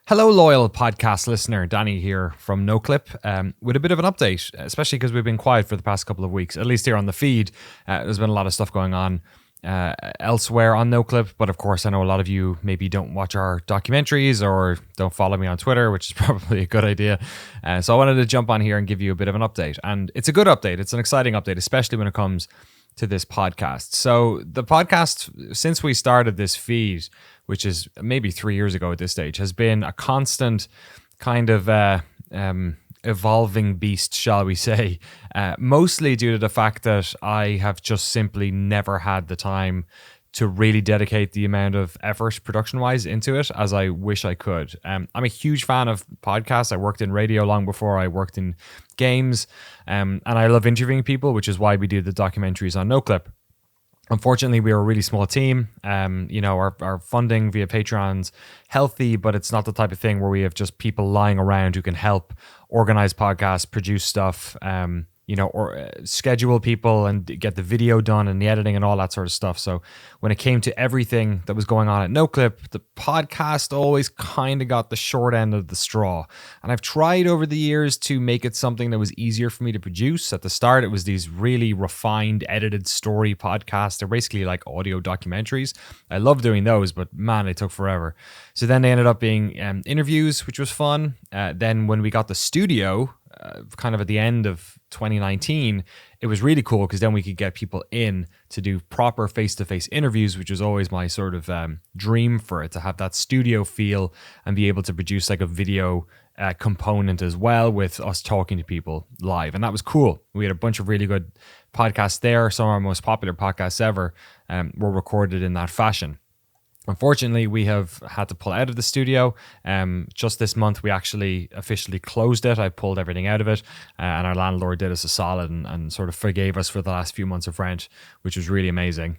Hello, loyal podcast listener. Danny here from NoClip with a bit of an update, especially because we've been quiet for the past couple of weeks, at least here on the feed. There's been a lot of stuff going on elsewhere on NoClip, but of course, I know a lot of you maybe don't watch our documentaries or don't follow me on Twitter, which is probably a good idea. So I wanted to jump on here and give you a bit of an update. And it's a good update. It's an exciting update, especially when it comes to this podcast. So the podcast, since we started this feed, which is maybe 3 years ago at this stage, has been a constant kind of evolving beast, shall we say, mostly due to the fact that I have just simply never had the time to really dedicate the amount of effort production-wise into it as I wish I could. I'm a huge fan of podcasts. I worked in radio long before I worked in games, and I love interviewing people, which is why we do the documentaries on NoClip. Unfortunately, we are a really small team. Our funding via Patreon's healthy, but it's not the type of thing where we have just people lying around who can help organize podcasts, produce stuff, or schedule people and get the video done and the editing and all that sort of stuff. So when it came to everything that was going on at NoClip, the podcast always kind of got the short end of the straw. And I've tried over the years to make it something that was easier for me to produce. At the start, it was these really refined, edited story podcasts. They're basically like audio documentaries. I love doing those, but man, they took forever. So then they ended up being interviews, which was fun. Then when we got the studio, kind of at the end of 2019, it was really cool because then we could get people in to do proper face-to-face interviews, which was always my sort of dream for it, to have that studio feel and be able to produce like a video component as well with us talking to people live. And that was cool. We had a bunch of really good podcasts there. Some of our most popular podcasts ever were recorded in that fashion. Unfortunately, we have had to pull out of the studio. Just this month, we actually officially closed it. I pulled everything out of it, and our landlord did us a solid and sort of forgave us for the last few months of rent, which was really amazing.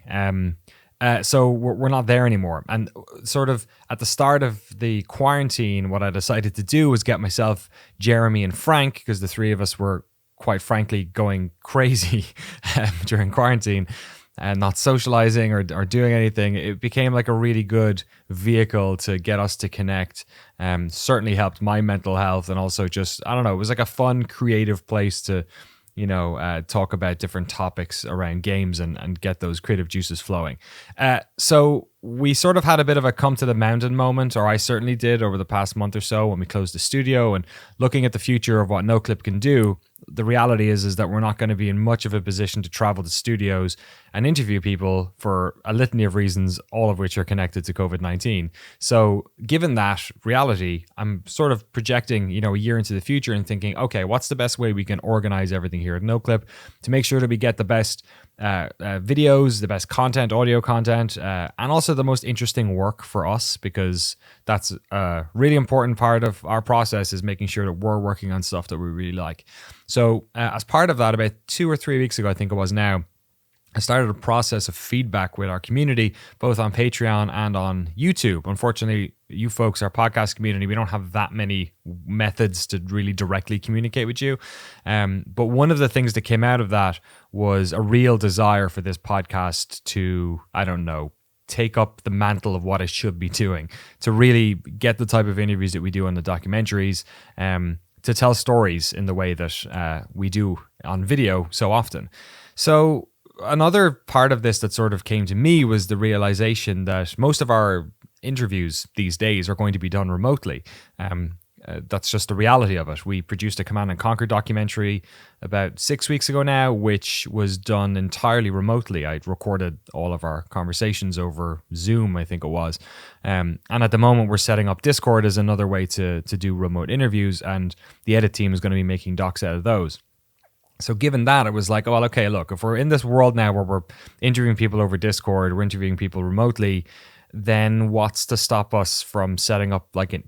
So we're not there anymore. And sort of at the start of the quarantine, what I decided to do was get myself, Jeremy, and Frank, because the three of us were quite frankly going crazy during quarantine, and not socializing or doing anything. It became like a really good vehicle to get us to connect. Certainly helped my mental health, and also just, I don't know, it was like a fun, creative place to, talk about different topics around games and get those creative juices flowing. So we sort of had a bit of a come to the mountain moment, or I certainly did over the past month or so when we closed the studio and looking at the future of what NoClip can do. The reality is that we're not going to be in much of a position to travel to studios and interview people for a litany of reasons, all of which are connected to COVID-19. So given that reality, I'm sort of projecting, a year into the future and thinking, okay, what's the best way we can organize everything here at NoClip to make sure that we get the best videos, the best content, audio content, and also the most interesting work for us, because that's a really important part of our process, is making sure that we're working on stuff that we really like. So as part of that, about 2 or 3 weeks ago, I think it was now, I started a process of feedback with our community, both on Patreon and on YouTube. Unfortunately, you folks, our podcast community, we don't have that many methods to really directly communicate with you. But one of the things that came out of that was a real desire for this podcast to, take up the mantle of what it should be doing, to really get the type of interviews that we do on the documentaries, to tell stories in the way that we do on video so often. So another part of this that sort of came to me was the realization that most of our interviews these days are going to be done remotely. That's just the reality of it. We produced a Command and Conquer documentary about 6 weeks ago now, which was done entirely remotely. I recorded all of our conversations over Zoom, I think it was. And at the moment, we're setting up Discord as another way to do remote interviews, and the edit team is going to be making docs out of those. So given that, it was like, well, okay, look, if we're in this world now where we're interviewing people over Discord, we're interviewing people remotely, then what's to stop us from setting up like an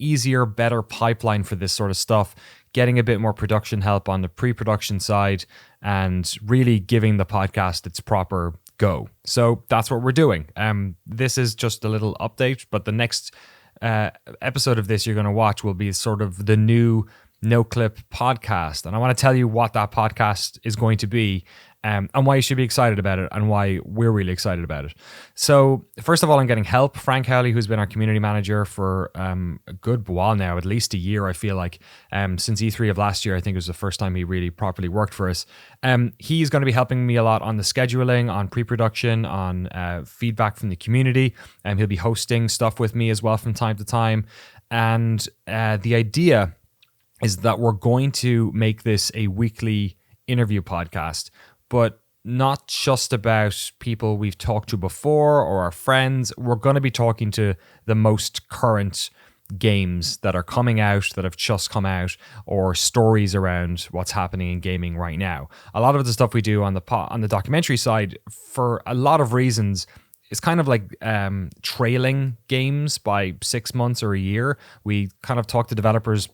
easier, better pipeline for this sort of stuff, getting a bit more production help on the pre-production side, and really giving the podcast its proper go. So that's what we're doing. This is just a little update, but the next episode of this you're going to watch will be sort of the new NoClip podcast. And I want to tell you what that podcast is going to be and why you should be excited about it and why we're really excited about it. So first of all, I'm getting help. Frank Howley, who's been our community manager for a good while now, at least a year, I feel like, since E3 of last year, I think it was the first time he really properly worked for us. He's going to be helping me a lot on the scheduling, on pre-production, on feedback from the community. He'll be hosting stuff with me as well from time to time. And the idea is that we're going to make this a weekly interview podcast, but not just about people we've talked to before or our friends. We're going to be talking to the most current games that are coming out, that have just come out, or stories around what's happening in gaming right now. A lot of the stuff we do on the documentary side, for a lot of reasons, it's kind of like trailing games by 6 months or a year. We kind of talk to developers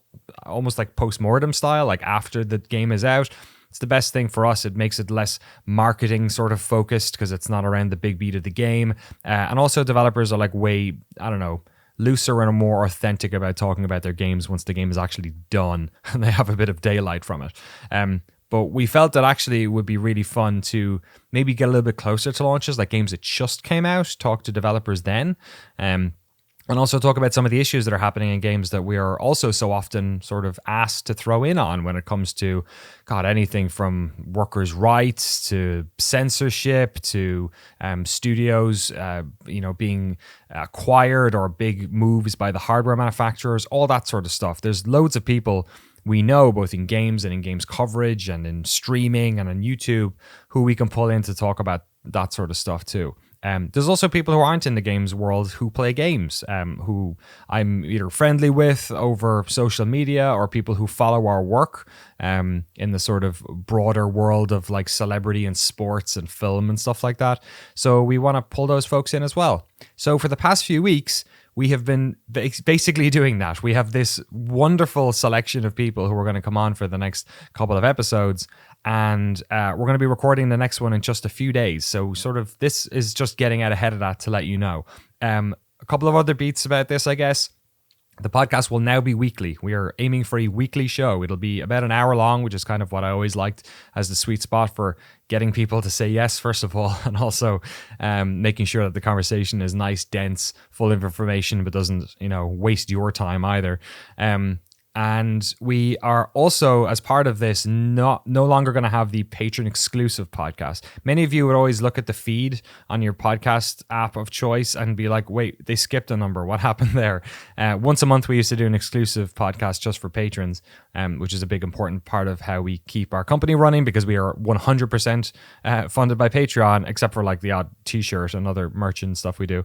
almost like post-mortem style, like after the game is out. It's the best thing for us. It makes it less marketing sort of focused because it's not around the big beat of the game. And also developers are like way, I don't know, looser and more authentic about talking about their games once the game is actually done and they have a bit of daylight from it. But we felt that actually it would be really fun to maybe get a little bit closer to launches, like games that just came out, talk to developers then. And also talk about some of the issues that are happening in games that we are also so often sort of asked to throw in on when it comes to, God, anything from workers' rights to censorship to studios, being acquired or big moves by the hardware manufacturers, all that sort of stuff. There's loads of people we know, both in games and in games coverage and in streaming and on YouTube, who we can pull in to talk about that sort of stuff too. There's also people who aren't in the games world who play games, who I'm either friendly with over social media or people who follow our work in the sort of broader world of like celebrity and sports and film and stuff like that. So we want to pull those folks in as well. So for the past few weeks, we have been basically doing that. We have this wonderful selection of people who are going to come on for the next couple of episodes. And we're going to be recording the next one in just a few days. So sort of this is just getting out ahead of that to let you know. A couple of other beats about this, I guess. The podcast will now be weekly. We are aiming for a weekly show. It'll be about an hour long, which is kind of what I always liked as the sweet spot for getting people to say yes, first of all, and also making sure that the conversation is nice, dense, full of information, but doesn't, waste your time either. And we are also, as part of this, no longer going to have the patron exclusive podcast. Many of you would always look at the feed on your podcast app of choice and be like, wait, they skipped a number. What happened there? Once a month, we used to do an exclusive podcast just for patrons, which is a big important part of how we keep our company running, because we are 100% funded by Patreon, except for like the odd t-shirt and other merch and stuff we do.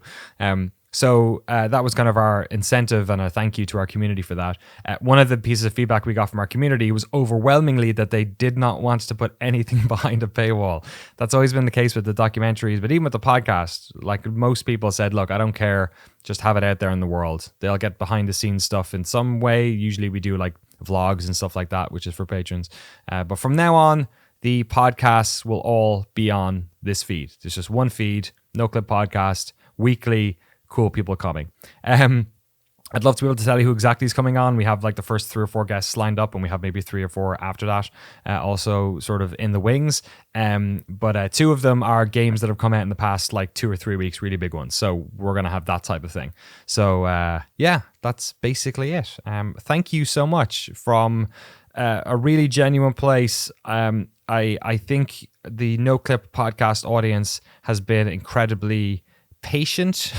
So that was kind of our incentive, and a thank you to our community for that. One of the pieces of feedback we got from our community was overwhelmingly that they did not want to put anything behind a paywall. That's always been the case with the documentaries, but even with the podcast, like most people said, look, I don't care, just have it out there in the world. They'll get behind the scenes stuff in some way. Usually we do like vlogs and stuff like that, which is for patrons. But from now on, the podcasts will all be on this feed. There's just one feed, No Clip Podcast, weekly. Cool people coming. I'd love to be able to tell you who exactly is coming on. We have like the first 3 or 4 guests lined up, and we have maybe 3 or 4 after that, also sort of in the wings. But 2 of them are games that have come out in the past like 2 or 3 weeks, really big ones. So we're going to have that type of thing. So yeah, that's basically it. Thank you so much from a really genuine place. I think the No Clip Podcast audience has been incredibly patient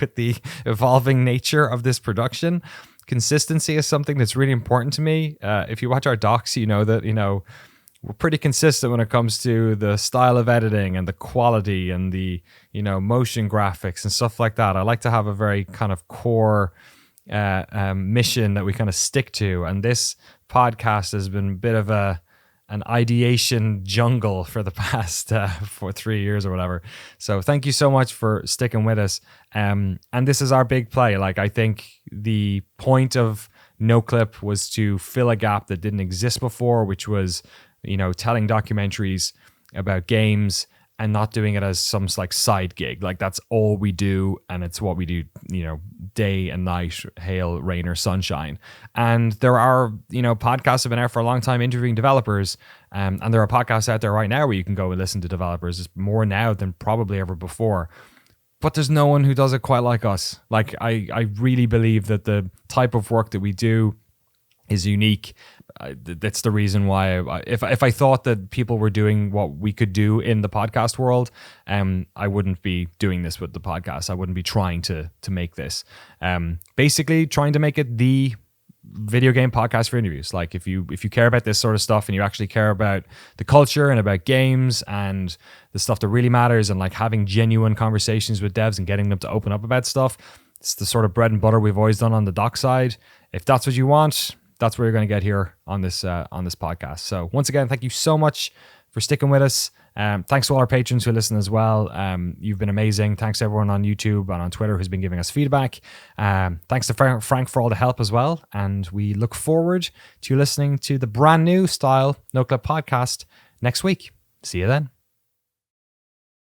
with the evolving nature of this production. Consistency is something that's really important to me. If you watch our docs, you know that, we're pretty consistent when it comes to the style of editing and the quality and the, motion graphics and stuff like that. I like to have a very kind of core mission that we kind of stick to. And this podcast has been a bit of an ideation jungle for the past for 3 years or whatever. So thank you so much for sticking with us. And this is our big play. Like, I think the point of No Clip was to fill a gap that didn't exist before, which was, telling documentaries about games and not doing it as some like side gig. Like that's all we do, and it's what we do, day and night, hail, rain, or sunshine. And there are, podcasts have been out for a long time interviewing developers. And there are podcasts out there right now where you can go and listen to developers. It's more now than probably ever before. But there's no one who does it quite like us. Like I really believe that the type of work that we do is unique. That's the reason why if I thought that people were doing what we could do in the podcast world, I wouldn't be doing this with the podcast. I wouldn't be trying to make this. Basically trying to make it the video game podcast for interviews. Like if you care about this sort of stuff and you actually care about the culture and about games and the stuff that really matters and like having genuine conversations with devs and getting them to open up about stuff, it's the sort of bread and butter we've always done on the doc side. If that's what you want, that's what you're going to get here on this podcast. So once again, thank you so much for sticking with us. Thanks to all our patrons who listen as well. You've been amazing. Thanks to everyone on YouTube and on Twitter who's been giving us feedback. Thanks to Frank for all the help as well. And we look forward to listening to the brand new style NoClip podcast next week. See you then.